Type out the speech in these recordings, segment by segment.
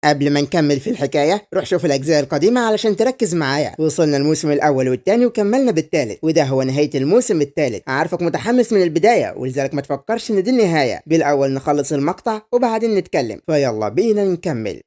قبل ما نكمل في الحكاية روح شوف الأجزاء القديمة علشان تركز معايا. وصلنا الموسم الأول والتاني وكملنا بالتالت، وده هو نهاية الموسم التالت. عارفك متحمس من البداية ولذلك ما تفكرش إن دي النهاية. بالأول نخلص المقطع وبعدين نتكلم، فيلا بينا نكمل.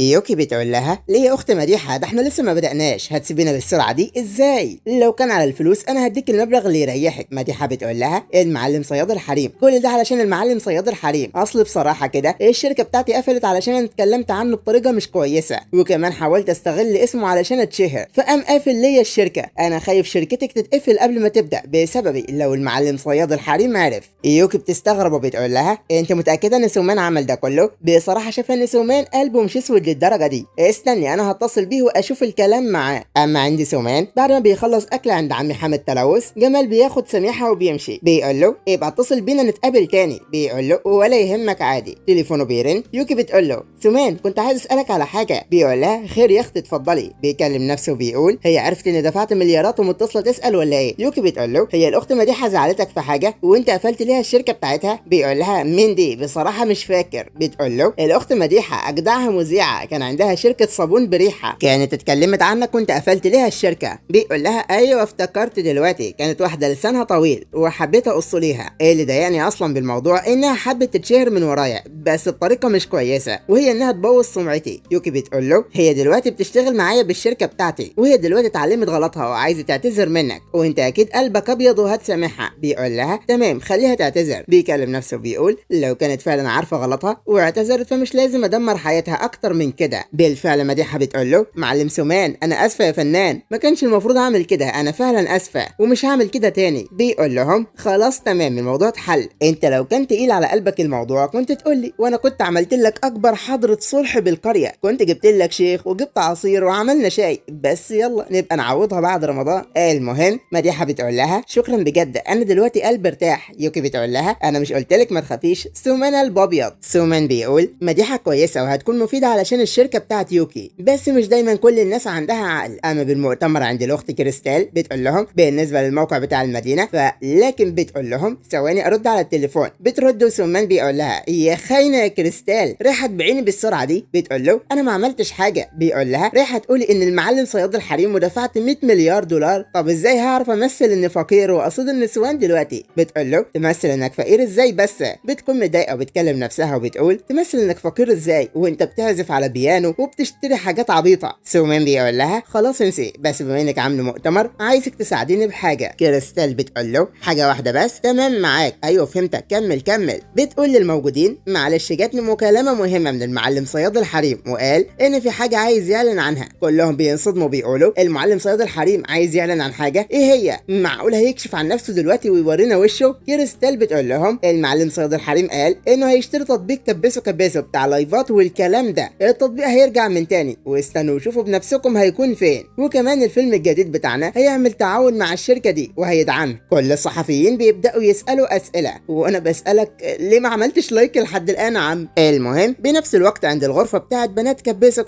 يوكي بتقول لها ليه يا اخت مديحه، ده احنا لسه ما بدأناش، هتسيبينا بالسرعه دي ازاي؟ لو كان على الفلوس انا هديك المبلغ اللي يريحك. مديحه بتقول لها المعلم صياد الحريم، كل ده علشان المعلم صياد الحريم. اصل بصراحه كده الشركه بتاعتي قفلت علشان انا اتكلمت عنه بطريقه مش كويسه، وكمان حاولت استغل اسمه علشان اتشهر، فقام قافل ليا الشركه. انا خايف شركتك تتقفل قبل ما تبدا بسببي لو المعلم صياد الحريم عرف. يوكي بتستغرب وبتقول لها انت متاكده ان سومان عمل ده كله؟ بصراحه شايفه ان سومان قلبه مش اسود للدرجه دي. استني انا هتصل بيه واشوف الكلام معاه. اما عندي سومان بعد ما بيخلص اكل عند عمي حامد تلوث، جمال بياخد سميحه وبيمشي، بيقول له يبقى اتصل بينا نتقابل تاني. بيقول له ولا يهمك عادي. تليفونه بيرن. يوكي بتقول له سومان كنت عايز اسالك على حاجه. بيقول لها خير يا اختي اتفضلي. بيكلم نفسه وبيقول هي عرفت اني دفعت مليارات ومتصله تسال ولا ايه؟ يوكي بتقول له هي الاخت مديحه زعلتك في حاجه وانت قفلت ليها الشركه بتاعتها؟ بيقول لها مين دي؟ بصراحه مش فاكر. بتقول له الاخت مديحه اجدعها مذيعه، كان عندها شركه صابون بريحه، كانت اتكلمت عنك وانت قفلت ليها الشركه. بيقول لها ايوه افتكرت دلوقتي، كانت واحده لسانها طويل وحبيت اقص ليها. ايه اللي ضايقني اصلا بالموضوع انها حبت تتشهر من ورايا بس بطريقه مش كويسه، وهي انها تبوظ سمعتي. يوكي بتقول له هي دلوقتي بتشتغل معايا بالشركه بتاعتي، وهي دلوقتي اتعلمت غلطها وعايزه تعتذر منك، وانت اكيد قلبك ابيض وهتسامحها. بيقول لها تمام خليها تعتذر. بيكلم نفسه بيقول لو كانت فعلا عارفه غلطها واعتذرت فمش لازم ادمر حياتها اكتر من كده. بالفعل مديحه بتقول له معلم سومان انا اسفه يا فنان، ما كانش المفروض اعمل كده، انا فعلا اسفه ومش هعمل كده تاني. بيقول لهم خلاص تمام الموضوع اتحل، انت لو كان تقيل على قلبك الموضوع كنت تقول لي وانا كنت عملت لك اكبر حضره صلح بالقريه، كنت جبت لك شيخ وجبت عصير وعملنا شاي، بس يلا نبقى نعوضها بعد رمضان. المهم مديحه بتقول لها شكرا بجد انا دلوقتي قلبي ارتاح. يوكي بتقول لها انا مش قلت لك ما تخافيش، سومان قلب ابيض. سومان بيقول مديحه كويسه وهتكون مفيده علشان الشركه بتاعت يوكي، بس مش دايما كل الناس عندها عقل. اما بالمؤتمر عند الاخت كريستال بتقول لهم بالنسبه للموقع بتاع المدينه لكن بتقول لهم ثواني ارد على التليفون. بترد وسومان بيقول لها يا خاينه يا كريستال رايحه تبيعيني بالسرعه دي؟ بتقول له انا ما عملتش حاجه. بيقول لها رايحه تقولي ان المعلم صياد الحريم ودفعت 100 مليار دولار؟ طب ازاي هعرف امثل اني فقير واقصد النسوان دلوقتي؟ بتقول له تمثل انك فقير ازاي بس؟ بتكون متضايقه وبتكلم نفسها وبتقول تمثل انك فقير ازاي وانت بتعزف على بيانو وبتشتري حاجات عبيطه؟ سومان بيقول لها خلاص انسي، بس بما انك عامله مؤتمر عايزك تساعديني بحاجه. كريستال بتقول له حاجه واحده بس؟ تمام معاك. ايوه فهمتك كمل. بتقول للموجودين معلش جاتني مكالمه مهمه من المعلم صياد الحريم وقال ان في حاجه عايز يعلن عنها. كلهم بينصدموا بيقولوا المعلم صياد الحريم عايز يعلن عن حاجه؟ ايه هي؟ معقول هيكشف عن نفسه دلوقتي ويورينا وشه؟ كريستال بتقول لهم المعلم صياد الحريم قال انه هيشتري تطبيق كبسو بتاع لايفات والكلام ده، التطبيق هيرجع من تاني واستنوا شوفوا بنفسكم هيكون فين. وكمان الفيلم الجديد بتاعنا هيعمل تعاون مع الشركه دي وهيدعمها. كل الصحفيين بيبداوا يسالوا اسئله وانا بسالك ليه ما عملتش لايك لحد الان يا عم؟ المهم بنفس الوقت عند الغرفه بتاعت بنات كبسو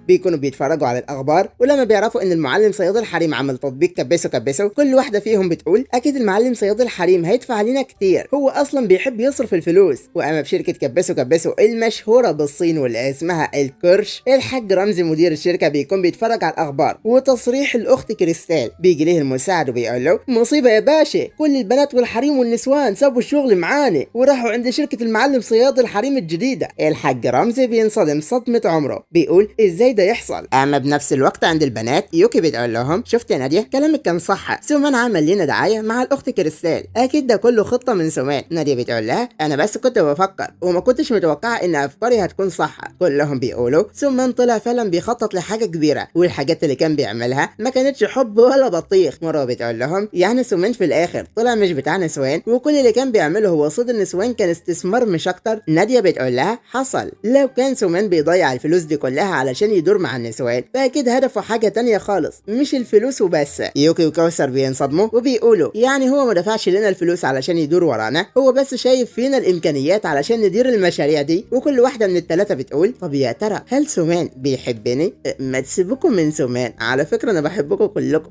بيكونوا بيتفرجوا على الاخبار، ولما بيعرفوا ان المعلم صياد الحريم عمل تطبيق كبسو كل واحده فيهم بتقول اكيد المعلم صياد الحريم هيدفع علينا كتير، هو اصلا بيحب يصرف الفلوس. واما بشركه كبسو المشهوره بالصين واللي اسمها الكرش، الحاج رمزي مدير الشركه بيكون بيتفرج على الاخبار، وتصريح الاخت كريستال بيجي ليه المساعد وبيقول له مصيبه يا باشا، كل البنات والحريم والنسوان سابوا الشغل معانا وراحوا عند شركه المعلم صياد الحريم الجديده. الحاج رمزي بينصدم صدمه عمره، بيقول ازاي ده يحصل؟ اما بنفس الوقت عند البنات يوكي بتقول لهم شفت يا ناديه كلامك كان صح، سومان عمل لنا دعايه مع الاخت كريستال، اكيد ده كله خطه من سومان. ناديه بتقول لها انا بس كنت بفكر وما كنتش متوقعه ان افكاري هتكون صح. كلهم بيقولوا سومان طلع فعلا بيخطط لحاجه كبيره، والحاجات اللي كان بيعملها ما كانتش حب ولا بطيخ. مروه بتقول لهم يعني سومان في الاخر طلع مش بتاع نسوان وكل اللي كان بيعمله هو صيد النسوان كان استثمار مش اكتر؟ ناديه بتقول لها حصل، لو كان سومان بيضيع الفلوس دي كلها علشان يدور مع النسوان فاكيد هدفه حاجه تانية خالص مش الفلوس وبس. يوكي وكوثر بينصدموا وبيقولوا يعني هو ما دفعش لنا الفلوس علشان يدور ورانا، هو بس شايف فينا الامكانيات علشان ندير المشاريع دي. وكل واحده من الثلاثه بتقول طب يا ترى هل سومان بيحبني؟ ما تسيبكم من سومان، على فكره انا بحبكم كلكم.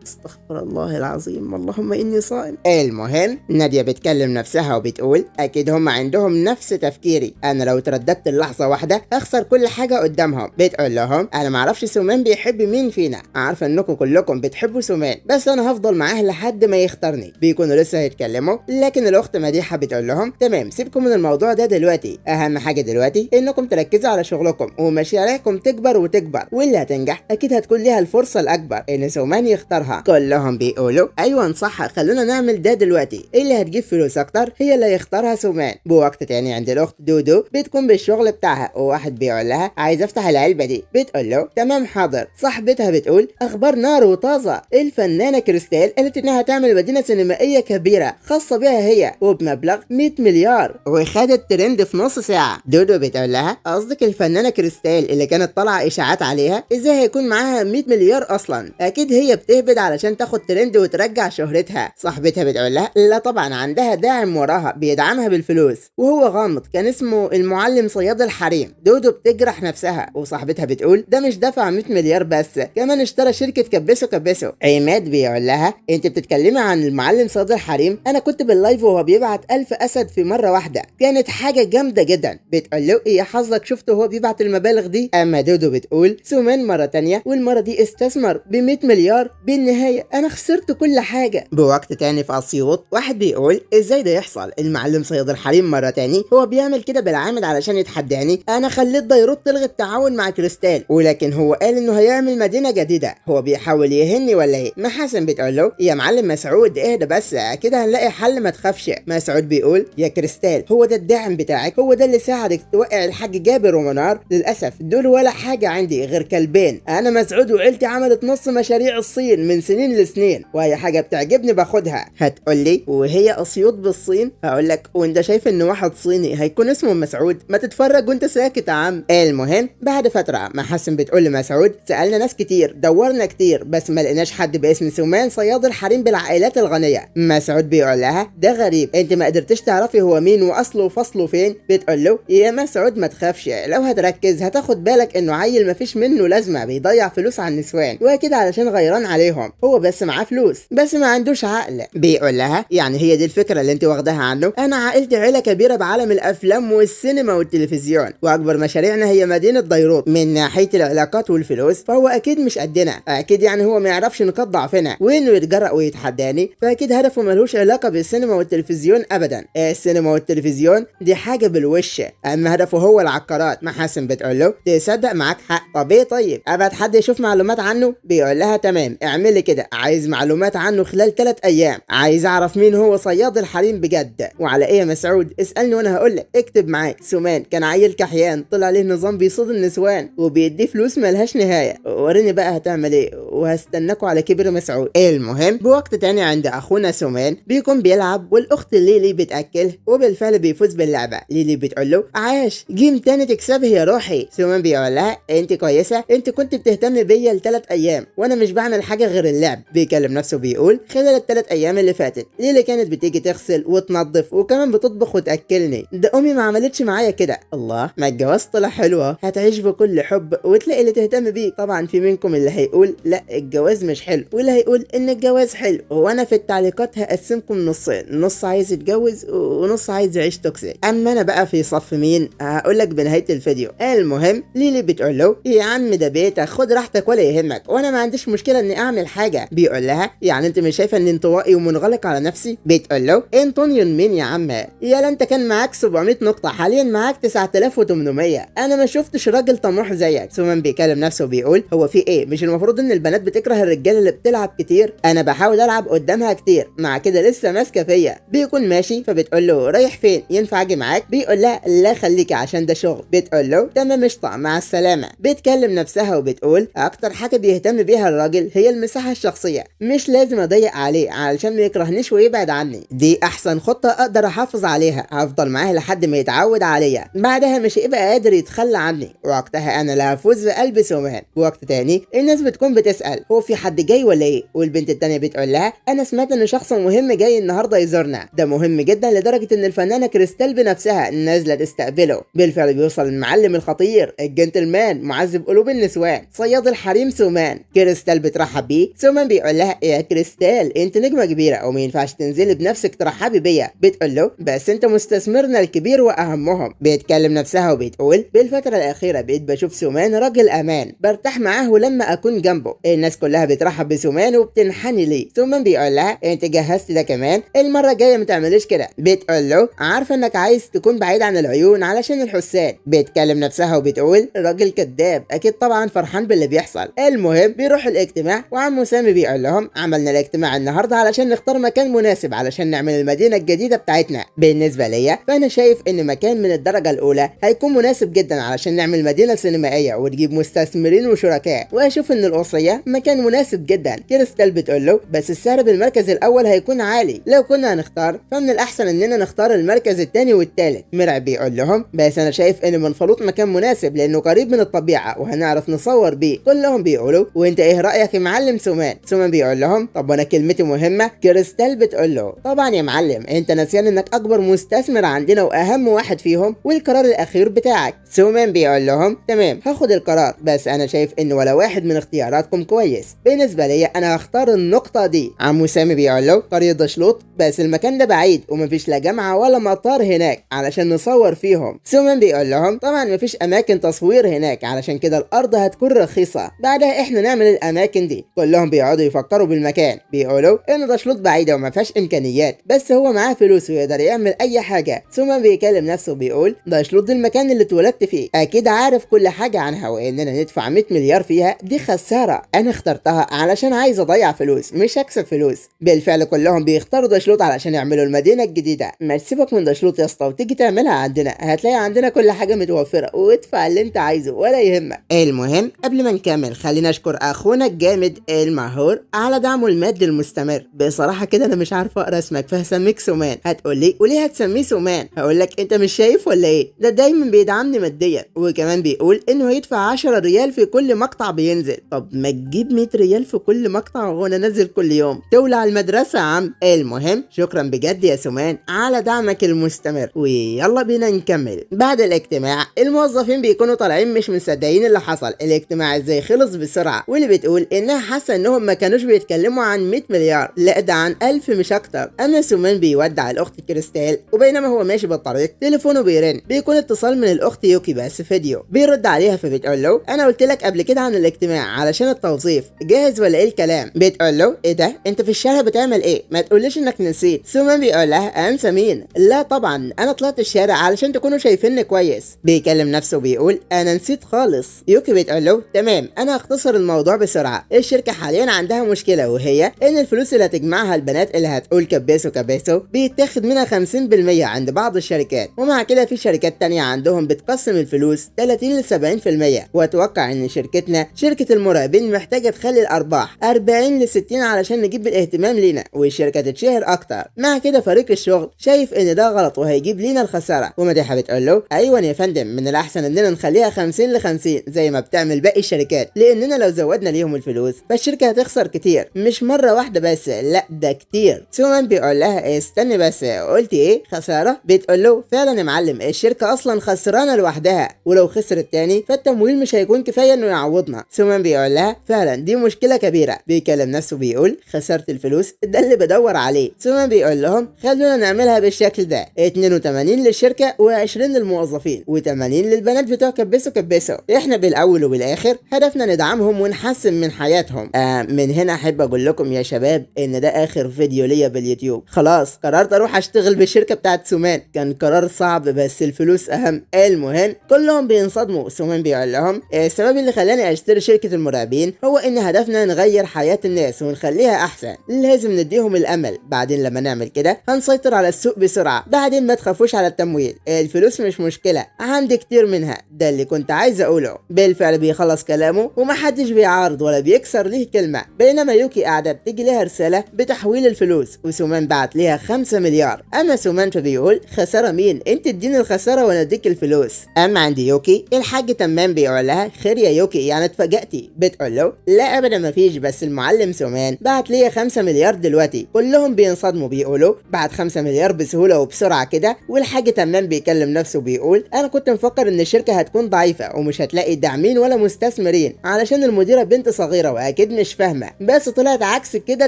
استغفر الله العظيم، اللهم اني صائم. المهم نادية بتكلم نفسها وبتقول اكيد هم عندهم نفس تفكيري، انا لو ترددت اللحظة واحدة هخسر كل حاجة قدامهم. بتقول لهم انا معرفش سومان بيحب مين فينا، عارفة انكم كلكم بتحبوا سومان، بس انا هفضل معاه لحد ما يختارني. بيكونوا لسه هيتكلموا لكن الاخت مديحة بتقول لهم تمام سيبكم من الموضوع ده دلوقتي، اهم حاجة دلوقتي انكم تركزوا على شغلكم ومشاريعكم تكبر وتكبر، واللي هتنجح اكيد هتكون ليها الفرصة الاكبر ان سومان يختارها. كلهم بيقولوا ايوه صح، خلونا نعمل ده دلوقتي، اللي هتجيب فلوس اكتر هي اللي يختارها سومان. بوقت تاني عند الاخت دودو بتكون بالشغل بتاعها وواحد بيقول لها عايز افتح العلبة دي، بتقول له تمام حاضر. صاحبتها بتقول اخبار نار وطازة، الفنانة كريستال قالت انها تعمل مدينة سينمائية كبيرة خاصة بها هي وبمبلغ 100 مليار وخدت ترند في نص ساعة. دودو بتقول لها قصدك الفنانة كريستال اللي كانت طالعة اشاعات عليها، ازاي هيكون معاها 100 مليار اصلا؟ اكيد هي بتهبد علشان تاخد ترند وترجع شهرتها. صاحبتها بتقول لها لا طبعا عندها داعم وراها بيدعمها بالفلوس وهو غامض كان اسمه المعلم صياد الحريم. دودو بتجرح نفسها وصاحبتها بتقول ده مش دفع 100 مليار بس، كمان اشترى شركة كبسو كبسو. عماد بيقول لها انت بتتكلمي عن المعلم صياد الحريم، انا كنت باللايف وهو بيبعت 1000 اسد في مرة واحدة، كانت حاجة جامدة جدا. بتقول له ايه حظك شفته وهو بيبعت المبالغ دي؟ اما دودو بتقول سومان مرة تانية والمرة دي استثمر ب 100 مليار، بالنهاية انا خسرت كل حاجة. بوقت تاني في اسيوط واحد بيقول ازاي ده يحصل، المعلم صياد الحريم مرة تاني هو بيعمل كده بالعامد علشان يتحداني، انا خليت ديروت تلغي التعاون مع كريستال ولكن هو قال انه هيعمل مدينة جديدة، هو بيحاول يهني ولا ايه؟ محاسن بتقول له يا معلم مسعود اهدى بس كده هنلاقي حل ما تخافش. مسعود بيقول يا كريستال هو ده الداعم بتاعك، هو ده اللي ساعدك توقع الحاج جابر ومنار، للاسف دول ولا حاجة عندي غير كلبين، انا مسعود وعيلتي عملت نص مشاريع الصين من سنين لسنين واي حاجة بتعجبني باخدها. هتقول لي وهي اسيوط بالصين؟ هقول لك وانت شايف ان واحد صيني هيكون اسمه مسعود؟ ما تتفرج وانت ساكت يا عم. المهم بعد فترة محسن بتقول لمسعود سألنا ناس كتير دورنا كتير بس ما لقيناش حد باسم سومان صياد الحريم بالعائلات الغنية. مسعود بيقول لها ده غريب، انت ما قدرتش تعرفي هو مين واصله وفصله فين؟ بتقول له يا مسعود ما تخافش، لو هتركز هتاخد بالك انه عيل ما فيش منه لازمة بيضيع فلوس على النسوان واكيد علشان غيران عليهم، هو بس معاه فلوس بس ما عندوش عقل. بيقول لها يعني هي دي الفكرة اللي انت واخداها عنه؟ انا عائلتي عيلة كبيرة بعالم الافلام والسينما والتلفزيون واكبر مشاريعنا هي مدينة ديروت، من ناحية العلاقات والفلوس فهو اكيد مش قدنا، اكيد يعني هو ما يعرفش نقاط ضعفنا وانه يتجرأ ويتحداني، فاكيد هدفه ملوش علاقة بالسينما والتلفزيون ابدا، السينما والتلفزيون دي حاجة بالوش، اما هدفه هو العقارات. محاسن بتقول له تصدق معاك حق، طب ايه طيب ابعت حد يشوف معلومات عنه؟ بيقول لها تمام اعملي كده، عايز معلومات عنه خلال 3 ايام، عايز اعرف مين هو صياد الحريم بجد. وعلى ايه يا مسعود؟ اسالني وانا هقول لك. اكتب معاك سومان كان عيل كحيان طلع عليه نظام بيصيد النسوان وبيديه فلوس ملهاش نهايه، وريني بقى هتعمل ايه وهستناكوا على كبر مسعود. المهم بوقت تاني عند اخونا سومان بيكون بيلعب والاخت ليلي بتاكله وبالفعل بيفوز باللعبه. ليلي بتقول له عاش جيم تاني تكسبه يا روحي. سومان بيقول لها انت كويسه، انت كنت بتهتم بيا ل3 ايام وانا مش بعمل حاجه غير اللعب. بيكلم نفسه بيقول خلال ال3 ايام اللي فاتت ليلي كانت بتيجي تغسل وتنظف وكمان بتطبخ وتاكلني، ده امي ما عملتش معايا كده. الله ما الجواز طلع حلوه، هتعيش بكل حب وتلاقي اللي تهتم بيه. طبعا في منكم اللي هيقول لا الجواز مش حلو واللي هيقول ان الجواز حلو، وانا في التعليقات هقسمكم نصين، نص عايز يتجوز ونص عايز يعيش توكسيك. اما انا بقى في صف مين هقول لك بنهايه الفيديو. المهم ليلي بتقول له يا عم ده بيتك خد راحتك ولا يهمك وانا ما عنديش مشكله اني اعمل حاجه. بيقول لها يعني انت مش شايفه ان انطوائي ومنغلق على نفسي؟ بتقول له انطونيون مين يا عم؟ يا انت كان معاك 700 نقطه حاليا معاك 9800، انا ما شفتش راجل طموح زيك. سومان بيكلم نفسه وبيقول هو في ايه، مش المفروض ان البنات بتكره الرجاله اللي بتلعب كتير؟ انا بحاول العب قدامها كتير مع كده لسه ماسكه فيا. بيكون ماشي فبتقول له رايح فين، ينفع اجي معاك؟ بيقول لها لا خليكي عشان ده شغل. بتقول له تمام قشطه مع السلامه. بتكلم نفسها وبتقول اكتر حاجه بيهتم بيها الراجل هي المساحه الشخصيه، مش لازم اضيق عليه علشان ما يكرهنيش ويبعد عني، دي احسن خطه اقدر احافظ عليها، هفضل معاه لحد ما يتعود عليا، بعدها مش هيبقى قادر يتخلى عني، وقتها انا اللي هفوز بقلب سومان. وقت تاني الناس بتكون بتسال بتسأل هو في حد جاي ولا ايه، والبنت التانية بتقول لها انا سمعت ان شخص مهم جاي النهارده يزورنا، ده مهم جدا لدرجة ان الفنانة كريستال بنفسها نازلة تستقبله. بالفعل بيوصل المعلم الخطير الجنتلمان معذب قلوب النسوان صياد الحريم سومان. كريستال بترحب بيه، سومان بيقول لها يا كريستال انت نجمة كبيرة وما ينفعش تنزلي بنفسك ترحبي بيا. بتقول له بس انت مستثمرنا الكبير واهمهم. بتكلم نفسها وبتقول بالفترة الاخيرة بقيت بشوف سومان راجل امان برتاح معاه ولما اكون جنبه. الناس كلها بترحب بسومان وبتنحني ليه. سومان بيقول لها انت جهزت ده كمان، المرة الجاية ما تعمليش كده. بتقول له عارفة انك عايز تكون بعيد عن العيون علشان الحساد. بتكلم نفسها وبتقول راجل كذاب اكيد طبعا فرحان باللي بيحصل. المهم بيروحوا الاجتماع وعمو سامي بيقول لهم عملنا الاجتماع النهارده علشان نختار مكان مناسب علشان نعمل المدينة الجديدة بتاعتنا. بالنسبة ليا فانا شايف ان مكان من الدرجة الاولى هيكون مناسب جدا علشان نعمل مدينة سينمائية وتجيب مستثمرين وشركاء، واشوف ان القصية مكان مناسب جدا. كريستال بتقول له بس السعر بالمركز الاول هيكون عالي، لو كنا هنختار فمن الاحسن اننا نختار المركز الثاني والثالث. مرعب بيقول لهم بس انا شايف ان منفلوط مكان مناسب لانه قريب من الطبيعة وهنعرف نصور بيه. كلهم بيقولوا وانت ايه رأيك يا معلم سومان؟ سومان بيقول لهم طب وانا كلمتي مهمة. كريستال بتقول له طبعا يا معلم انت ناسيان انك اكبر مستثمر عندنا واهم واحد فيهم والقرار الاخير بتاعك. سومان بيقول لهم تمام هاخد القرار، بس انا شايف ان ولا واحد من اختياراتكم كويس. بالنسبة لي انا هختار النقطة دي. عمو سامي بيقول له قرية دشلوط، بس المكان ده بعيد ومفيش لا جامعة ولا مطار هناك علشان نصور فيهم. سومان بيقول لهم طبعا مفيش اماكن تصوير هناك علشان كده الارض هتكون رخيصة، بعدها احنا نعمل الاماكن دي. كلهم بيقعدوا يفكروا بالمكان، بيقولوا ان دشلوط بعيدة وما فيهاش امكانيات بس هو معاه فلوس ويقدر يعمل اي حاجة. سومان بيكلم نفسه بيقول دشلوط ده المكان اللي اتولدت فيه، اكيد عارف كل حاجة عنها، واننا ندفع 100 مليار فيها دي خسارة. انا اخترتها علشان عايز اضيع فلوس مش اكسب فلوس. بالفعل كلهم بيختاروا دشلوط علشان يعملوا المدينة الجديدة. ما تسيبك من دشلوط يا اسطى وتيجي تعملها عندنا، هتلاقي عندنا كل حاجة متوفرة وادفع اللي انت عايزه ولا يهمك. المهم قبل ما نكمل خلينا اشكر اخونا الجامد المهور على دعمه المادي المستمر. بصراحة كده انا مش عارفة اقرا اسمك فهسميك سومان. هتقول لي وليه هتسميه سومان؟ هقول لك انت مش شايف ولا ايه؟ ده دايما بيدعمني ماديا، وكمان بيقول انه هيدفع 10 ريال في كل مقطع بينزل. طب ما تجيب 100 ريال في كل مقطع وانا نازل كل يوم تولع المدرسة يا عم. المهم شكرا بجد يا سومان على دعمك المستمر، ويلا بينا نكمل. بعد الاجتماع الموظفين بيكونوا طالعين مش مصدقين اللي حصل، الاجتماع ازاي خلص بسرعة، واللي بتقول انها حاسة انهم ما كانوش بيتكلموا عن 100 مليار لا ده عن 1000 مش اكتر. اما سومان بيودع الاخت كريستال، وبينما هو ماشي بالطريق تليفونه بيرن، بيكون اتصال من الاخت يوكي بس فيديو. بيرد عليها فبتقول له انا قلت لك قبل كده عن الاجتماع علشان التوظيف، جاهز ولا ايه الكلام؟ بتقول له ايه ده انت في الشارع بتعمل ايه؟ ما تقوليش انك نسيت. سومان بيقول لها انسى مين؟ لا طبعا انا طلعت الشارع علشان تكونوا شايفيني كويس. بيكلم نفسه بيقول انا نسيت خالص. يوكي بتقول له تمام انا هختصر الموضوع بسرعه، الشركه حاليا عندها مشكله وهي ان الفلوس اللي هتجمعها البنات اللي هتقول كبسوا كبسوا بيتاخد منها 50% عند بعض الشركات، ومع كده في شركات تانية عندهم بتقسم الفلوس 30 ل 70%. واتوقع ان شركتنا شركه المراقبين محتاجه تخلي الارباح 40 ل 60 علشان نجيب الاهتمام لينا والشركه تتشهر اكتر. مع كده فريق الشغل شايف ان ده غلط وهيجيب لينا الخساره. ومديحه بتقول له ايوه يا فندم من الاحسن اننا نخليها 50 ل 50 زي ما بتعمل باقي الشركات، لاننا لو زودنا ليهم الفلوس فالشركه هتخسر كتير، مش مره واحده بس لا ده كتير. سومان بيقول لها استني بس قلتي ايه خساره؟ بتقول له فعلا يا معلم الشركه اصلا خسرانه لوحدها، ولو خسرت تاني فالتمويل مش هيكون كفايه انه يعوضنا. سومان بيقول لها فعلا دي مشكله كبيره. بيكلم نفسه بيقول خسرت الفلوس ده اللي بدور عليه. سومان بيقول لهم خلونا نعملها بالشكل ده 82 للشركه و20 للموظفين و80 للبنات بتوع كبسوا كبسوا. احنا بالاول وبالاخر هدفنا ندعمهم ونحسن من حياتهم. من هنا احب اقول لكم يا شباب ان ده اخر فيديو ليا باليوتيوب، خلاص قررت اروح اشتغل بالشركه بتاعت سومان. كان قرار صعب بس الفلوس اهم. المهم كلهم بينصدموا. سومان بيقول لهم السبب اللي خلاني اشتري شركه المراقبين هو ان هدفنا نغير حياه الناس ونخليها احسن، لازم نديهم الامل، بعدين لما نعمل كده هنسيطر على السوق بسرعه، بعدين ما تخافوش على التمويل، الفلوس مش مشكله عندي كتير منها. ده اللي كنت عايز اقوله. بالفعل بيخلص كلامه ومحدش بيعارض ولا بيكسر ليه كلمه، بينما يوكي قاعده بتيجي لها رساله بتحويل الفلوس وسومان بعت ليها 5 مليار. اما سومان فبيقول خساره مين؟ انت اديني الخساره وانا اديك الفلوس. اما عند يوكي الحاج تمام بيقول لها خير يا يوكي يعني اتفاجئتي؟ بتقول له له لا ابدا مفيش، بس المعلم سومان بعت لي 5 مليار دلوقتي. كلهم بينصدموا بيقولوا بعت 5 مليار بسهوله وبسرعه كده. والحاج تمام بيكلم نفسه بيقول انا كنت مفكر ان الشركه هتكون ضعيفه ومش هتلاقي داعمين ولا مستثمرين علشان المديره بنت صغيره واكيد مش فاهمه، بس طلعت عكس كده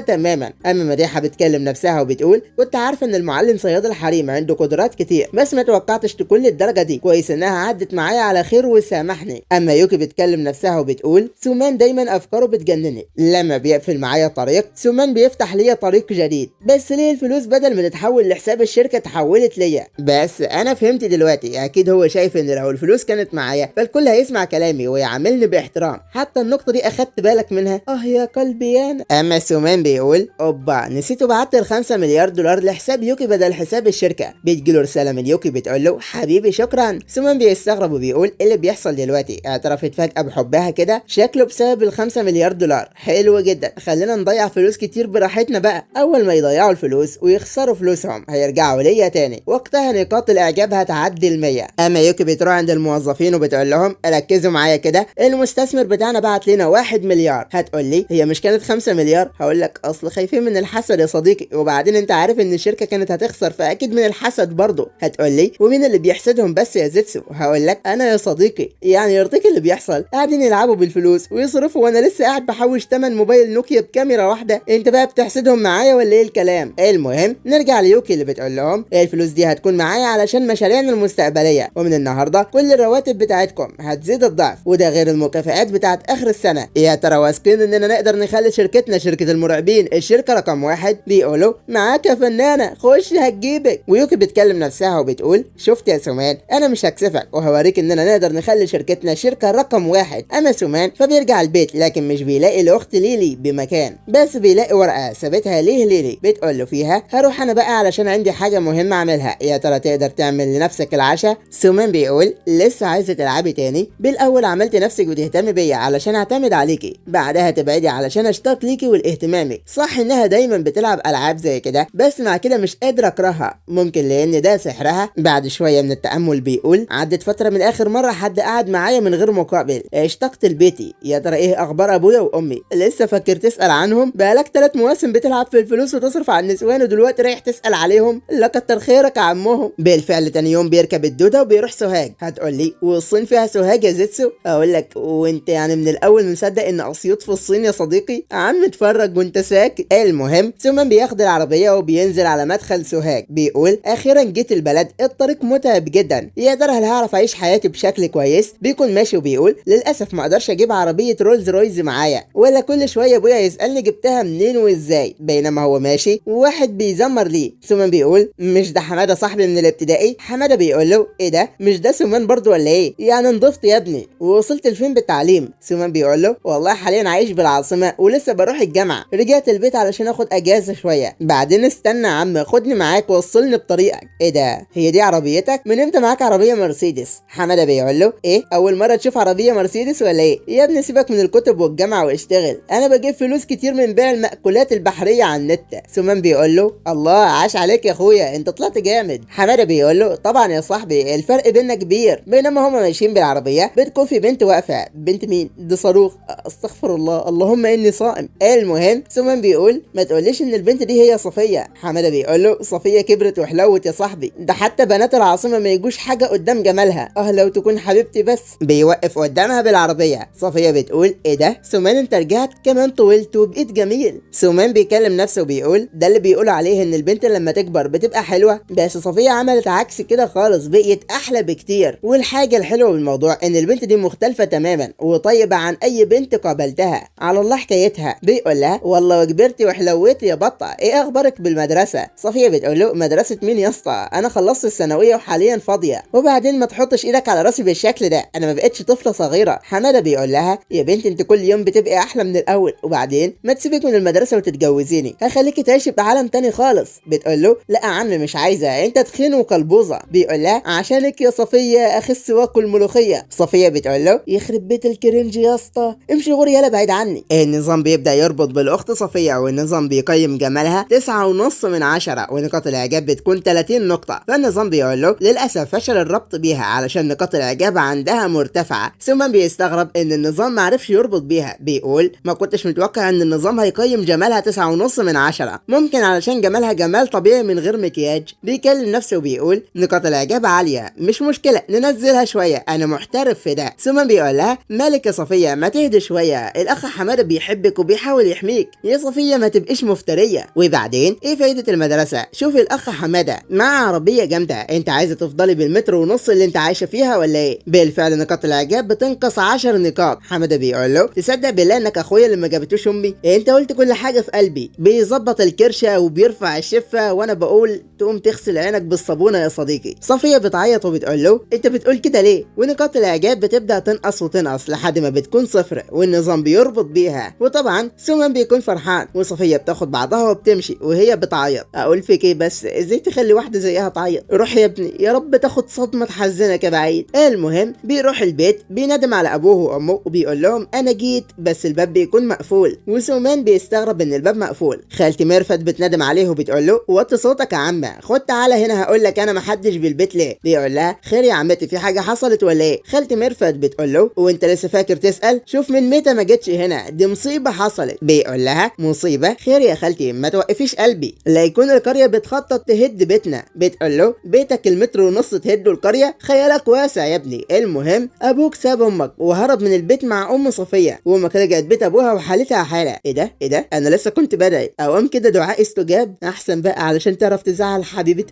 تماما. اما مديحه بتكلم نفسها وبتقول كنت عارفه ان المعلم صياد الحريم عنده قدرات كتير، بس ما توقعتش تكون للدرجه دي. كويس انها عدت معايا على خير وسامحني. اما يوكي بتكلم نفسها وبتقول سومان دايما افكاره بتجنني، لما بيقفل معايا طريق سومان بيفتح ليا طريق جديد. بس ليه الفلوس بدل ما تتحول لحساب الشركه تحولت ليا؟ بس انا فهمت دلوقتي، اكيد هو شايف ان لو الفلوس كانت معايا فالكل هيسمع كلامي ويعاملني باحترام. حتى النقطه دي اخدت بالك منها؟ يا قلبي انا. اما سومان بيقول اوبا نسيت بعت ال5 مليار دولار لحساب يوكي بدل حساب الشركه. بتجيله رساله من يوكي بتقول له حبيبي شكرا. سومان بيستغرب وبيقول ايه اللي بيحصل دلوقتي؟ اعترفت فجاه بحبها كده، شكله بسبب ال5 مليار دولار. حلو جدا، خلينا نضيع فلوس كتير براحتنا بقى. اول ما يضيعوا الفلوس ويخسروا فلوسهم هيرجعوا ليا تاني، وقتها نقاط الاعجاب هتعدي ال100. اما يوكي بتروح عند الموظفين وبتقول لهم ركزوا معايا كده، المستثمر بتاعنا بعت لنا 1 مليار. هتقول لي هي مش كانت 5 مليار؟ هقول لك اصل خايفين من الحسد يا صديقي، وبعدين انت عارف ان الشركه كانت هتخسر فاكيد من الحسد برضه. هتقول لي ومين اللي بيحسدهم بس يا زيتسو؟ هقول لك انا يا صديقي، يعني يرضيك اللي بيحصل؟ قاعدين يلعبوا بالفلوس ويصرفوا وانا لسه قاعد بحوش 8 موبايل نوكيا بكاميرا واحده. انت بقى بتحسدهم معايا ولا ايه الكلام؟ المهم نرجع ليوكي اللي بتقول لهم الفلوس دي هتكون معايا علشان مشاريعنا المستقبليه، ومن النهارده كل الرواتب بتاعتكم هتزيد الضعف، وده غير المكافآت بتاعت اخر السنه. يا ترى واثقين اننا نقدر نخلي شركتنا شركه المرعبين الشركه رقم 1؟ بيقولوا معاك يا فنانه خش هتجيبك. ويوكي بتكلم نفسها وبتقول شفت يا سومان انا مش هكسفك وهوريك اننا نقدر نخلي شركتنا شركه رقم 1. اما سومان فبيرجع البيت لكن مش بيلاقي الاخت ليلي بمكان، بس بيلاقي ورقه سابتها ليه ليلي بتقول له فيها هروح انا بقى علشان عندي حاجه مهمه اعملها. يا ترى تقدر تعمل لنفسك العشاء؟ سومان بيقول لسه عايزه تلعبي تاني؟ بالاول عملت نفسك بتهتمي بيا علشان اعتمد عليكي، بعدها تبعدي علشان اشتاق ليكي والاهتمامك. صح انها دايما بتلعب العاب زي كده، بس مع كده مش قادر اكرهها، ممكن لان ده سحرها. بعد شويه من التامل بيقول عدت فتره من اخر مره حد قعد معايا من غير مقابل، اشتقت لبيتي. يا ترى ايه اخبار ابويا وامي؟ لسه فاكر تسال عنهم؟ بقالك 3 مواسم بتلعب في الفلوس وتصرف على النسوان ودلوقتي رايح تسال عليهم؟ لا كتر خيرك يا عمهم. بالفعل تاني يوم بيركب الدوده وبيروح سوهاج. هتقول لي والصين فيها سوهاج يا زيتسو؟ اقول لك وانت يعني من الاول مصدق ان اسيوط في الصين يا صديقي؟ عم اتفرج وانت ساكت. المهم سومان بياخد العربيه وبينزل على مدخل سوهاج. بيقول اخيرا جيت البلد، الطريق متعب جدا، يا ترى هل هعرف اعيش حياتي بشكل كويس؟ بيكون ماشي وبيقول للاسف ما اقدرش اجيب عربيه رولز رويز معايا، ولا كل شويه ابويا يسالني جبتها منين وازاي. بينما هو ماشي وواحد بيزمر ليه. سومان بيقول مش ده حماده صاحبي من الابتدائي؟ حماده بيقول له ايه ده مش ده سومان برضو ولا ايه؟ يعني نضفت يا ابني ووصلت لفين بالتعليم؟ سومان بيقول له والله حاليا عايش بالعاصمه ولسه بروح الجامعه، رجعت البيت علشان اخد اجازه شويه. بعدين استنى يا عم خدني معاك ووصلني بطريقك. ايه ده هي دي عربيتك؟ من امتى معاك عربيه مرسيدس؟ حماده بيقول له ايه اول مره تشوف عربيه مرسيدس ولا ايه؟ يا ابني سيبك من الكتب والجامعه واشتغل، انا بجيب فلوس كتير من بيع المأكولات البحريه على النت. سومان بيقول له الله عاش عليك يا اخويا انت طلعت جامد. حماده بيقول له طبعا يا صاحبي الفرق بيننا كبير. بينما هما ماشيين بالعربيه بتكون في بنت واقفه. بنت مين؟ دي صاروخ. استغفر الله اللهم اني صائم. المهم سومان بيقول ما تقوليش ان البنت دي هي صفيه. حماده بيقول له صفيه كبرت وحلوت يا صاحبي، ده حتى بنات العاصمه ما يجوش حاجه قدام جمالها. لو تكون حبيبتي بس. بيوقف قدامها بالعربيه. صفيه بتقول ايه ده سومان انت رجعت كمان طولت وبقيت جميل. سومان بيكلم نفسه وبيقول ده اللي بيقولوا عليه ان البنت لما تكبر بتبقى حلوه، بس صفيه عملت عكس كده خالص، بقيت احلى بكتير. والحاجه الحلوه بالموضوع ان البنت دي مختلفه تماما وطيبه عن اي بنت قابلتها. على الله حكايتها. بيقول لها والله كبرتي وحلويتي يا بطه، ايه اخبارك بالمدرسه؟ صفيه بتقول له مدرسه مين يا اسطى؟ انا خلصت الثانويه وحاليا فاضيه، وبعدين ما تحطش ايدك على راسي بالشكل ده، انا ما بقتش طفله صغيره. حماده بيقول لها يا بنت انت كل يوم بتبقي احلى من الاول، وبعدين ما تسيبك من المدرسه وتتجوزيني، هخليكي تعيشي بعالم تاني خالص. بتقول له لا يا عم مش عايزه انت تخين وقلبوزه. بيقول لها عشانك يا صفيه اخس واكل ملوخيه. صفيه بتقول له يخرب بيت الكرنج يا اسطى امشي غوري يلا بعيد عني. النظام بيبدا يربط بالاخت صفيه والنظام بيقيم جمالها 9.5 من 10 ونقاط الاعجاب بتكون 30 نقطه. فالنظام بيقول له للاسف فشل الربط بيها علشان نقاط الاعجاب عندها مرتفعه. سومان بيستغرب ان النظام معرفش يربط بيربط بيها. بيقول ما كنتش متوقع ان النظام هيقيم جمالها 9.5 من 10، ممكن علشان جمالها جمال طبيعي من غير مكياج. بيكلم نفسه وبيقول نقاط الاعجاب عاليه، مش مشكله ننزلها شويه، انا محترف في ده. ثم بيقول لها مالك يا صفيه، ما تهدي شويه، الاخ حماده بيحبك وبيحاول يحميك يا صفيه، ما تبقيش مفتريه. وبعدين ايه فايده المدرسه؟ شوفي الاخ حماده مع عربيه جامده، انت عايزه تفضلي بالمتر ونص اللي انت عايشه فيها ولا ايه؟ بالفعل نقاط الاعجاب بتنقص 10 نقاط. حماده بيقول له تصدق بالله انك اخويا اللي ما جابتوش امي، انت قلت كل حاجه في قلبي. بيظبط الكرشه وبيرفع الشفه وانا بقول تقوم تغسل عينك بالصابونه يا صديقي. صفيه بتعيط وبتقول له انت بتقول كده ليه؟ ونقاط الاعجاب بتبدا تنقص وتنقص لحد ما بتكون صفر والنظام بيربط بيها. وطبعا سومان بيكون فرحان وصفيه بتاخد بعضها وبتمشي وهي بتعيط. اقول فيك ايه بس، ازاي تخلي واحده زيها تعيط؟ روح يا ابني، يا رب تاخد صدمه تحزنك يا بعيد. المهم بيروح البيت بيندم على ابوه وامه وبيقول لهم انا جيت، بس الباب بيكون مقفول. وسومان بيستغرب ان الباب مقفول. خالتي ميرفت بتندم عليه وبتقول له وطي صوتك يا عمه، خد تعالى هنا هقول لك انا محدش بالبيت ليه. بيقول لها خير يا عمتي، في حاجه حصلت ولا ايه؟ خالتي ميرفت بتقول له وانت لسه فاكر تسال؟ شوف من متى ما جيتش هنا، دي مصيبه حصلت. بيقول لها مصيبه؟ خير يا خالتي، ما توقفيش قلبي، لا يكون القريه بتخطط تهد بيتنا. بتقول له بيتك المتر ونص تهده القريه؟ خيالك واسع يا ابني. المهم ابوك ساب امك وهرب من البيت مع ام صفيه، وامك رجعت بيت ابوها وحالتها حاله. ايه ده ايه ده، انا لسه كنت بدعي اوام كده دعاء استجاب. احسن بقى علشان تعرف تزعل حبيبه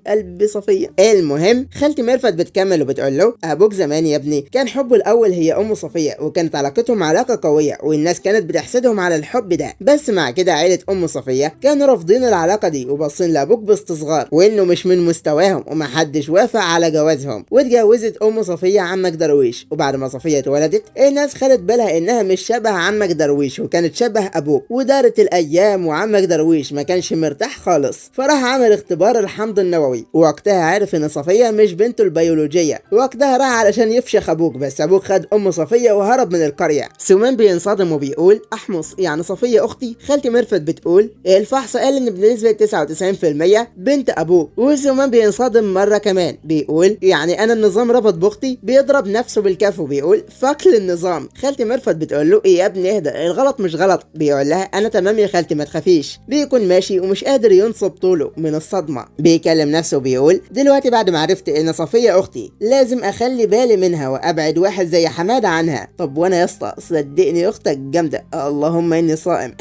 قلبي صفيه. المهم خالتي ميرفت بتكمل وبتقول له ابوك زمان يا ابني كان حبه الاول هي ام صفيه، وكانت علاقتهم علاقه قويه والناس كانت بتحسدهم على الحب ده، بس مع كده عيله ام صفيه كانوا رافضين العلاقه دي وباصين لابوك باستصغار وانه مش من مستواهم ومحدش وافق على جوازهم. واتجوزت ام صفيه عمك درويش، وبعد ما صفيه اتولدت الناس خدت بالها انها مش شبه عمك درويش وكانت شبه ابوك. ودارت الايام وعمك درويش ما كانش مرتاح خالص، فراح عمل اختبار الحمض النووي، ووقتها عرف ان صفيه مش بنته البيولوجيه. وقتها راح علشان يفشخ ابوك، بس ابوك خد ام صفيه وهرب من القريه. سومان بينصدم وبيقول احمص، يعني صفيه اختي؟ خالتي ميرفت بتقول الفحص قال ان بنسبه 99% بنت ابوك. وسومان بينصدم مره كمان بيقول يعني انا النظام ربط باختي؟ بيضرب نفسه بالكف وبيقول فك النظام. خالتي ميرفت بتقول له ايه يا ابني اهدى، الغلط مش غلط. بيقول لها انا تمام يا خالتي ما تخافيش. بيكون ماشي ومش قادر ينصب طوله من الصدمه. بيكلم نفسه وبيقول دلوقتي بعد ما عرفت ان صفيه اختي لازم اخلي بالي منها وابعد واحد زي حماده عنها. طب وانا يا اسطى صدقني اختك جامده، اللهم اني صائم.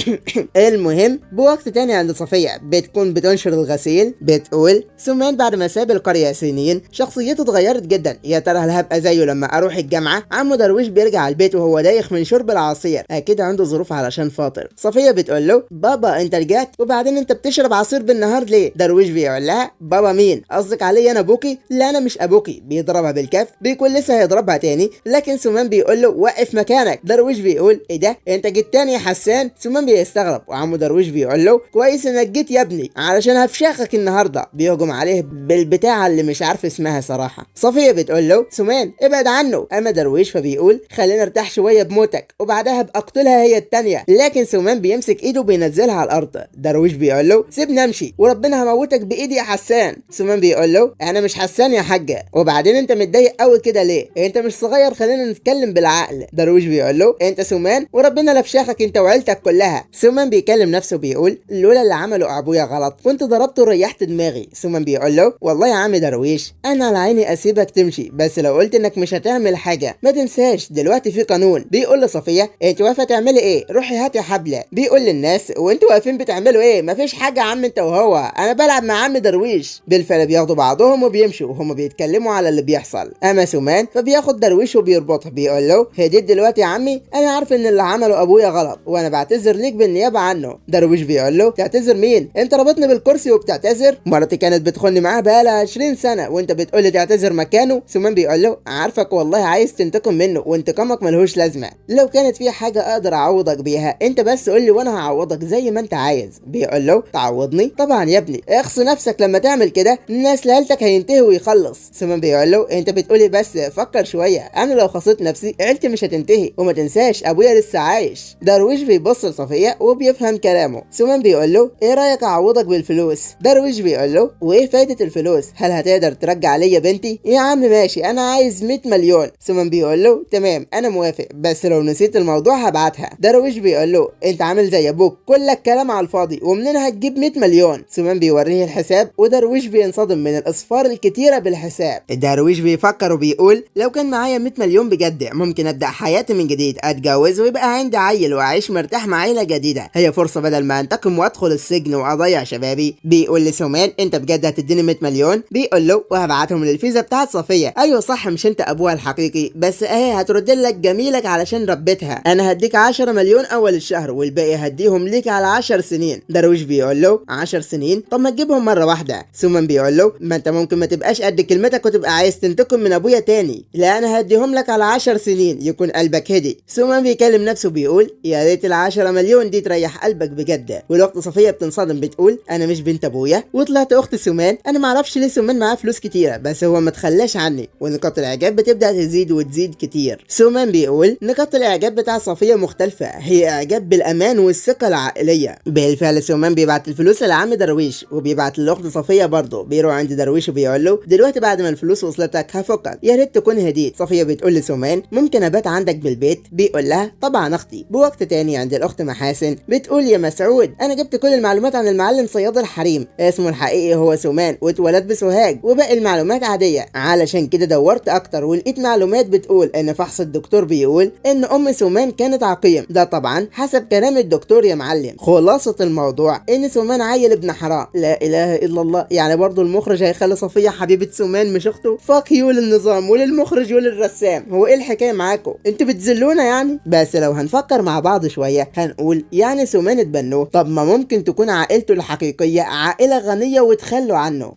المهم بوقت تاني عند صفيه بتكون بتنشر الغسيل. بتقول سمان بعد ما ساب القريه سنين شخصيته اتغيرت جدا، يا ترى هل هبقى زيه لما اروح الجامعه؟ عمو درويش بيرجع البيت وهو دايخ من شرب العصير، اكيد عنده ظروف علشان فاطر. صفيه بتقول له بابا انت رجعت، وبعدين انت بتشرب عصير بالنهار ليه؟ درويش بيقول لها بابا مين؟ قصدك عليا انا ابوكي؟ لا انا مش ابوكي. بيضربها بالكف، بيكون لسه هيضربها تاني لكن سمان بيقول له وقف مكانك. درويش بيقول ايه ده انت جيت تاني يا حسان؟ سمان بيستغرب وعمو درويش بيقول له كويس انك جيت يا ابني علشان هفشخك النهارده. بيهجم عليه بالبتاعه اللي مش عارف اسمها صراحه. صفيه بتقول له سمان ابعد عنه. اما درويش فبيقول خلينا ارتاح شويه بموتك وبعدها ابقى اقتلها هي التانيه. لكن سمان بيمسك ايده وبينزلها على الارض. درويش بيقول له سيبني امشي وربنا هموتك بايدي يا حسان. سمان بيقول له انا مش حسان يا حاجه، وبعدين انت متضايق قوي كده ليه؟ انت مش صغير، خلينا نتكلم بالعقل. درويش بيقول له انت سمان وربنا لفشخك انت وعيلتك كلها. سمان بيكلم نفسه بيقول لولا اللي عمله ابويا غلط كنت ضربته وريحت دماغي. سمان بيقول له والله يا عم درويش انا على عيني اسيبك تمشي، بس لو قلت انك مش هتعمل حاجه ما تنساش دلوقتي في قانون. بيقول لصفيه انت واقفه تعملي ايه؟ روحي هاتي حبله. بيقول للناس وانتوا واقفين بتعملوا ايه؟ مفيش حاجه يا عم انت وهو، انا بلعب مع عم درويش. بالفعل بياخدوا بعضهم وبيمشوا وهم بيتكلموا على اللي بيحصل. اما سمان فبياخد درويش وبيربطه. بيقول له هديت دلوقتي يا عمي، انا عارف ان اللي عمله ابويا غلط وانا بعتذر ليك بالنيابه عنه. درويش بيقول له تعتذر مين؟ انت ربطني بالكرسي وبتعتذر؟ مرتي كانت بتخوني معاها بقالها 20 سنه وانت بتقول لي تعتذر مكانه؟ سمان بيقول له عارفك والله عايز تنتقم منه وانتقامك ملهوش لازمه، لو كانت في حاجه اقدر اعوضك بيها انت بس قول لي وانا هعوضك زي ما انت عايز. بيقول له تعوضني؟ طبعا يا ابني اخص نفسك، لما تعمل كده الناس لعيلتك هينتهي ويخلص. سمان بيقول له انت بتقولي بس فكر شويه، انا لو خصيت نفسي عيلتي مش هتنتهي، وما تنساش ابويا لسه عايش. درويش بيبص لصفيه وبيفهم كلامه. سمان بيقول له ايه رايك اعوضك بالفلوس؟ درويش بيقول له وايه فايده الفلوس؟ هل هتقدر ترجع ليا بنتي؟ يا عم ماشي انا عايز 100 مليون. سمان بيقول له تمام انا موافق، بس بس لو نسيت الموضوع هبعتها. درويش بيقول له انت عامل زي ابوك كلك كلام على الفاضي ومنين هتجيب 100 مليون. سومان بيوريه الحساب ودرويش بينصدم من الاصفار الكتيره بالحساب. درويش بيفكر وبيقول لو كان معايا 100 مليون بجد ممكن ابدا حياتي من جديد، اتجوز ويبقى عندي عيل واعيش مرتاح مع عيله جديده، هي فرصه بدل ما انتقم وادخل السجن واضيع شبابي. بيقول لسومان انت بجد هتديني 100 مليون؟ بيقول له وهبعتهم للفيزا بتاعت صفيه. ايوه صح مش انت ابوها الحقيقي، بس اهي هترد لك جميلك علشان ربيتها. انا هديك 10 مليون اول الشهر والباقي هديهم ليك على 10 سنين. درويش بيقول له 10 سنين؟ طب ما تجيبهم مره واحده. سومان بيقول له ما انت ممكن ما تبقاش قد كلمتك وتبقى عايز تنتقم من ابويا تاني. لا انا هديهم لك على 10 سنين يكون قلبك هدي. سومان بيكلم نفسه بيقول يا ريت ال10 مليون دي تريح قلبك بجد. والوقت صفيه بتنصدم بتقول انا مش بنت ابويا وطلعت اخت سومان. انا معرفش ليه سومان معاه فلوس كتيره بس هو ما تخلاش عني. ونقاط الاعجاب بتبدا تزيد وتزيد كتير. سومان بيقول نقاط الاعجاب بتاع صفيه مختلفه، هي اعجاب بالامان والثقه العائليه. بالفعل سومان بيبعت الفلوس لعم درويش وبيبعت للاخت صفيه برضه. بيروح عند درويش وبيقول له دلوقتي بعد ما الفلوس وصلتك هفكك يا ريت تكون هديت. صفيه بتقول لسومان ممكن ابات عندك بالبيت؟ بيقول لها طبعا اختي. بوقت تاني عند الاخت محاسن بتقول يا مسعود انا جبت كل المعلومات عن المعلم صياد الحريم، اسمه الحقيقي هو سومان واتولد بسوهاج وباقي المعلومات عاديه، علشان كده دورت اكتر ولقيت معلومات بتقول ان فحص الدكتور بيقول ان ام سومان كانت عقيم، ده طبعا حسب كلام الدكتور يا معلم. خلاصه الموضوع ان سومان عيل ابن حرام. لا اله الا الله، يعني برضو المخرج هيخلي صفيه حبيبه سومان مش اخته؟ فاك يو للنظام وللمخرج وللرسام، هو ايه الحكايه معاكم؟ انتوا بتذلونا يعني؟ بس لو هنفكر مع بعض شويه هنقول يعني سومان اتبنوه، طب ما ممكن تكون عائلته الحقيقيه عائله غنيه وتخلوا عنه.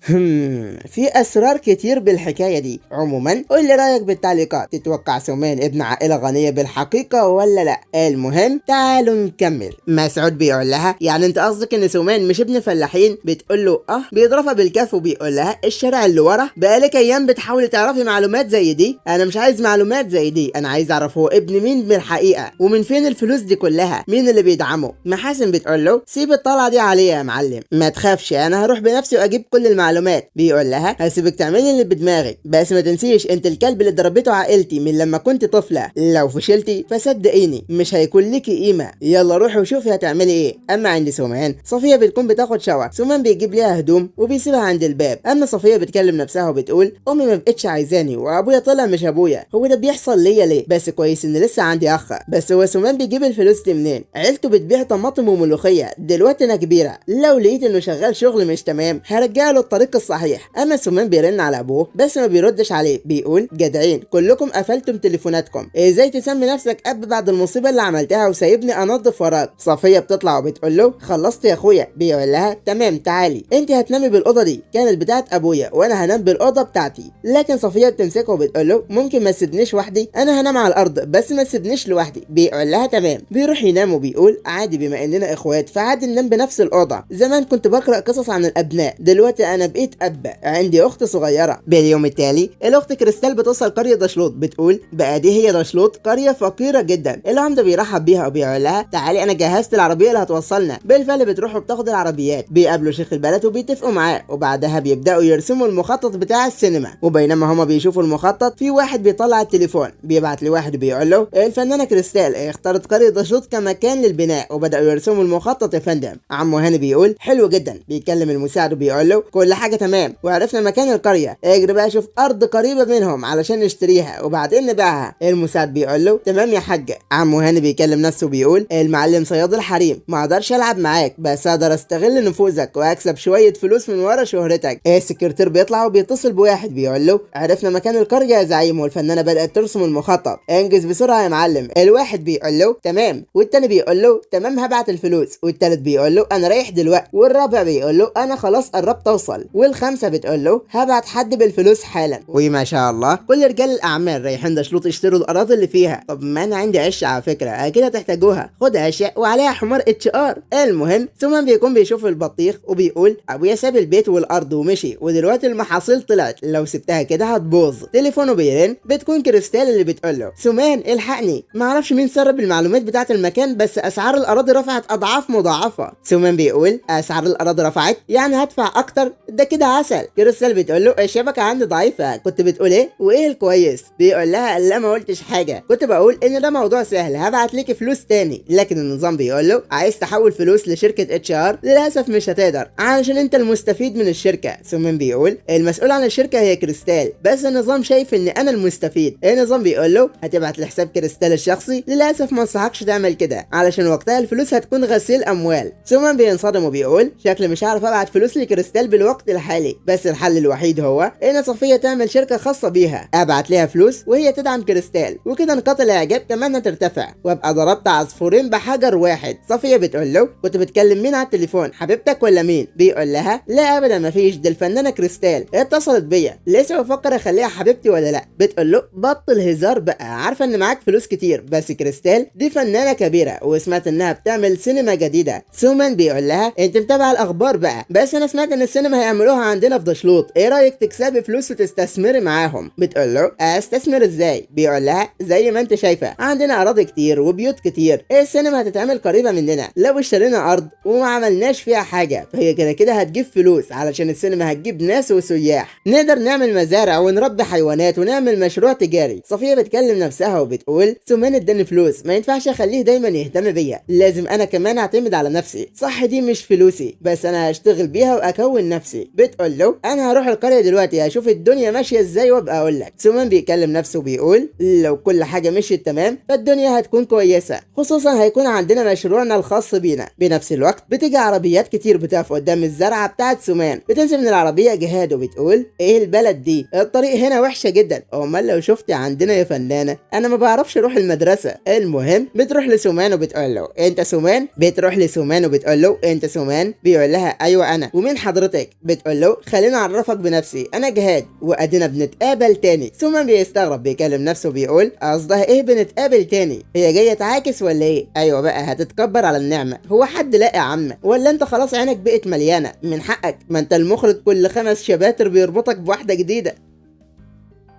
في اسرار كتير بالحكايه دي. عموما قول لي رايك بالتعليقات، تتوقع سومان ابن عائله غنيه بالحقيقه ولا لا؟ المهم تعالوا نكمل. مسعود بيقول لها يعني انت قصدك ان سومان مش ابن فلاحين؟ بتقول له بيضربها بالكف وبيقول لها الشارع اللي ورا. بقالك ايام بتحاولي تعرفي معلومات زي دي؟ انا مش عايز معلومات زي دي، انا عايز اعرف هو ابن مين بالحقيقه ومن فين الفلوس دي كلها، مين اللي بيدعمه؟ محاسن بتقول له سيب الطلعه دي عليا يا معلم، ما تخافش انا هروح بنفسي واجيب كل المعلومات. بيقول لها هسيبك تعملي اللي بدماغك بس ما تنسيش انت الكلب اللي ضربته عائلتي من لما كنت طفله، لو فشلتي فصدقيني مش هيكون ليكي قيمه، يلا روحي وشوفي هتعملي ايه. اما عند سومان صفيه بتكون بتاخد شاور، سومان بيجيب ليها هدوم وبيسيبها عند الباب. اما صفيه بتكلم نفسها وبتقول امي ما بقتش عايزاني وابويا طلع مش ابويا، هو ده بيحصل ليا ليه؟ بس كويس ان لسه عندي اخ. بس هو سومان بيجيب الفلوس دي منين؟ عيلته بتبيع طماطم وملوخيه، دلوقتي انا كبيره لو لقيت انه شغال شغل مش تمام هرجع له الطريق الصحيح. اما سومان بيرن على ابوه بس ما بيردش عليه، بيقول جدعين كلكم قفلتم تليفوناتكم، ازاي تسمي نفسك اب بعد المصيبه اللي عملتها وسايبني انضف وراك؟ صفيه بتطلع وبتقول له خلصت يا اخويا؟ بيقول لها تمام تعالي انت هتنامي بالاوضه دي كانت بتاعت ابويا وانا هنام بالاوضه بتاعتي. لكن صفيه بتمسكه وبتقول له ممكن ما تسيبنيش وحدي؟ انا هنام على الارض بس ما تسيبنيش لوحدي. بيقول لها تمام. بيروح ينام وبيقول عادي بما اننا اخوات فعادي ننام بنفس الاوضه، زمان كنت بقرا قصص عن الابناء دلوقتي انا بقيت اب، عندي اخت صغيره. باليوم التالي الاخت كريستال بتوصل قريه دشلوط، بتقول بقى دي هي دشلوط قريه فقيره جدا. العمده بيرحب بيها وبيقول لها تعالي انا جهزت العربيه اللي هتوصلنا. بالفعل بتروح وبتاخد العربيات، بيقابلوا شيخ البلد وبيتفقوا معاه وبعدها بيبداوا يرسموا المخطط بتاع السينما. وبينما هما بيشوفوا المخطط في واحد بيطلع التليفون بيبعت لواحد بيقول له الفنانه كريستال اختارت قريه دشلوط كمكان للبناء وبداوا يرسموا المخطط يا فندم. عمو هاني بيقول حلو جدا. بيكلم المساعد وبيقول له كل حاجه تمام وعرفنا مكان القريه، اجري بقى شوف ارض قريبه منهم علشان نشتريها وبعدين نبيعها. المساعد بيقول له تمام يا حاجه. عمو هاني بيكلم نفسه بيقول المعلم صياد الحريم ما اقدرش العب معاك بس اقدر استغل نفوذك واكسب شويه فلوس من ورا شهرتك. السكرتير بيطلع وبيتصل بواحد بيقول له عرفنا مكان القريه يا زعيم والفنانه بدات ترسم المخطط، انجز بسرعه يا معلم. الواحد بيقول له تمام والتاني بيقول له تمام هبعت الفلوس، والتالت بيقول له انا رايح دلوقتي، والرابع بيقول له انا خلاص قربت اوصل، والخامسه بتقول له هبعت حد بالفلوس حالا. وما شاء الله كل رجال الاعمال رايحين دشلوط يشتروا الاراضي اللي فيها. طب ما انا عندي عشه على فكره اكيد هتحتاجوها، خد عشه وعليها حمار HR. المهم سومان بيكون بيشوف البطيخ وبيقول ابويا ساب البيت والارض ومشي ودلوقتي المحاصيل طلعت لو سبتها كده هتبوظ. تليفونه بيرن، بتكون كريستال اللي بتقول له سومان الحقني ما اعرفش مين سرب المعلومات بتاعه المكان بس اسعار الاراضي رفعت اضعاف مضاعفه. سومان بيقول اسعار الاراضي رفعت يعني هدفع اكتر؟ ده كده عسل. كريستال بتقول له الشبكه عندي ضعيفه، كنت بتقول ايه وايه الكويس؟ بيقول لها لا ما قلتش حاجه، كنت بقول بقول ان ده موضوع سهل، هبعت لك فلوس تاني. لكن النظام بيقول له عايز تحول فلوس لشركه اتش ار، للاسف مش هتقدر علشان انت المستفيد من الشركه. سومان بيقول المسؤول عن الشركه هي كريستال، بس النظام شايف ان انا المستفيد. النظام بيقول له هتبعت لحساب كريستال الشخصي، للاسف ما انصحكش تعمل كده علشان وقتها الفلوس هتكون غسيل اموال. سومان بينصدم وبيقول شكلي مش هعرف ابعت فلوس لكريستال بالوقت الحالي، بس الحل الوحيد هو ان صفيه تعمل شركه خاصه بيها، ابعت لها فلوس وهي تدعم كريستال، وكده نقاط الاعجاب كمان هترتفع، وابقى ضربت عصفورين بحجر واحد. صفيه بتقول له كنت بتكلم مين على التليفون، حبيبتك ولا مين؟ بيقول لها لا ابدا مفيش، دي الفنانه كريستال اتصلت بيا، لسه بفكر اخليها حبيبتي ولا لا. بتقول له بطل هزار بقى، عارفه ان معاك فلوس كتير، بس كريستال دي فنانه كبيره وسمعت انها بتعمل سينما جديده. سومان بيقول لها انت متابعه الاخبار بقى، بس انا سمعت ان السينما هيعملوها عندنا في دشلوط، ايه رايك تكسبي فلوس وتستثمري معاهم؟ بتقول له استثمر ازاي؟ بيقول لها زي ما انت شايفه عندنا اراضي كتير وبيوت كتير، السينما هتتعمل قريبه مننا، لو اشترينا ارض وما عملناش فيها حاجه فهي كده كده هتجيب فلوس، علشان السينما هتجيب ناس وسياح، نقدر نعمل مزارع ونربي حيوانات ونعمل مشروع تجاري. صفيه بتكلم نفسها وبتقول سومان اداني فلوس، ما ينفعش اخليه دايما يهتم بيا، لازم انا كمان اعتمد على نفسي. صح دي مش فلوسي، بس انا هشتغل بيها واكون نفسي. بتقول له انا هروح القريه دلوقتي هشوف الدنيا ماشيه ازاي وابقى اقول لك. سومان بيكلم نفسه وبيقول لو كل حاجه مشيت تمام فالدنيا هتكون كويسه، خصوصا هيكون عندنا مشروعنا الخاص بينا. بنفس الوقت بتيجي عربيات كتير بتقف قدام الزرعه بتاعت سومان، بتنزل من العربيه جهاد وبتقول ايه البلد دي، الطريق هنا وحشه جدا. امال لو شفتي عندنا يا فنانه، انا ما بعرفش اروح المدرسه. المهم بتروح لسومان وبتقول له انت سومان؟ بتروح لسومان وبتقول له انت سومان؟ بيقول لها ايوه انا، ومين حضرتك؟ بتقول له خليني اعرفك بنفسي، انا جهاد وادينا بنتقابل تاني. سومان بيستغرب بيكلم نفسه بيقول قصدها ايه بنتقابل تاني؟ هي جايه تعاكس ولا ايه؟ ايوه بقى هتتكبر على النعمه، هو حد لاقي يا عم ولا انت خلاص عينك بقت مليانه؟ من حقك، ما انت المخرج كل 5 شباتر بيربطك بواحده جديده.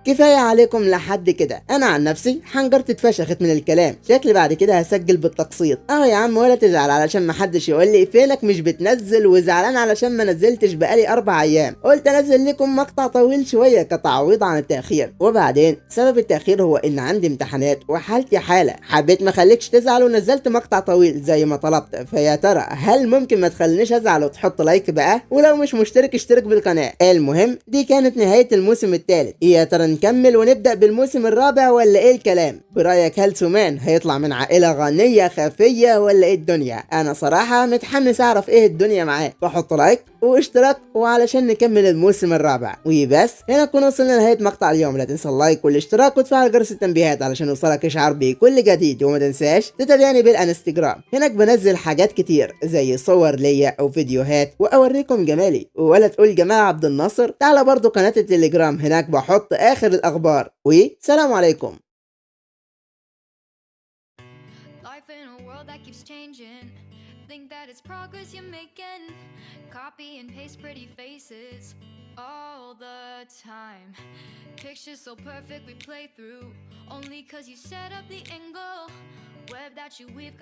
كفايه عليكم لحد كده، انا عن نفسي حنجرتي اتفشخت من الكلام، شكلي بعد كده هسجل بالتقسيط. يا عم ولا تزعل علشان محدش يقول لي فينك مش بتنزل، وزعلان علشان ما نزلتش بقالي 4 ايام، قلت انزل لكم مقطع طويل شويه كتعويض عن التاخير. وبعدين سبب التاخير هو ان عندي امتحانات وحالتي حاله، حبيت ما اخليكش تزعل ونزلت مقطع طويل زي ما طلبت. فيا ترى هل ممكن ما تخلينيش ازعل وتحط لايك بقى؟ ولو مش مشترك اشترك بالقناه. المهم دي كانت نهايه الموسم الثالث، يا ترى نكمل ونبدأ بالموسم الرابع ولا ايه الكلام؟ برأيك هل سومان هيطلع من عائلة غنية خفية ولا ايه الدنيا؟ انا صراحة متحمس اعرف ايه الدنيا معاه، فحط لايك واشتراك وعلشان نكمل الموسم الرابع. وبس هنا نكون وصلنا لنهاية مقطع اليوم، لا تنسى اللايك والاشتراك وتفعل جرس التنبيهات علشان يوصلك اشعار بكل جديد، وما تنساش تتابعني بالانستجرام، هناك بنزل حاجات كتير زي صور ليا او فيديوهات واوريكم جمالي. ولا تقول جماعة عبد الناصر، تعال برضو قناة التليجرام، هناك بحط اخر الاخبار. وسلام عليكم. Life in a world that keeps changing. Think that it's progress you're making. Copy and paste pretty faces all the time. Pictures so perfect we play through only cause you set up the angle. Web that you weave.